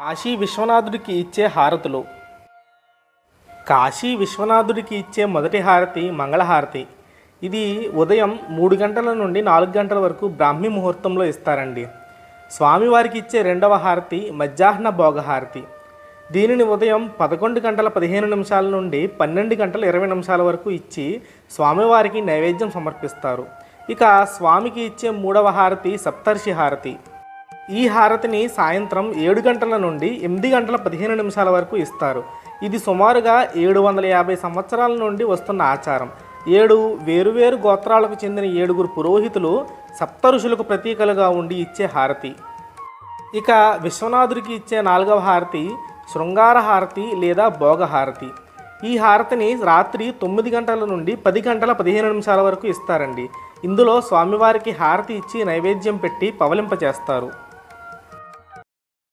కాశీ విశ్వనాథుడికి ఇచ్చే హారతులు. కాశీ విశ్వనాథుడికి ఇచ్చే మొదటి హారతి మంగళహారతి. ఇది ఉదయం 3 గంటల నుండి 4 గంటల వరకు బ్రాహ్మీ ముహూర్తంలో ఇస్తారండి. స్వామివారికి ఇచ్చే రెండవ హారతి మధ్యాహ్న భోగహారతి. దీనిని ఉదయం 11 గంటల 15 నిమిషాల నుండి 12 గంటల 20 నిమిషాల వరకు ఇచ్చి స్వామివారికి నైవేద్యం సమర్పిస్తారు. ఇక స్వామికి ఇచ్చే మూడవ హారతి సప్తర్షి హారతి. ఈ హారతిని సాయంత్రం 7 గంటల నుండి 8 గంటల 15 నిమిషాల వరకు ఇస్తారు. ఇది సుమారుగా 750 సంవత్సరాల నుండి వస్తున్న ఆచారం. 7 వేరువేరు గోత్రాలకు చెందిన 7 పురోహితులు సప్త ఋషులకు ప్రతీకలుగా ఉండి ఇచ్చే హారతి. ఇక విశ్వనాథుడికి ఇచ్చే 4వ హారతి శృంగార హారతి లేదా భోగహారతి. ఈ హారతిని రాత్రి 9 గంటల నుండి 10 గంటల 15 నిమిషాల వరకు ఇస్తారండి. ఇందులో స్వామివారికి హారతి ఇచ్చి నైవేద్యం పెట్టి పవలింపచేస్తారు.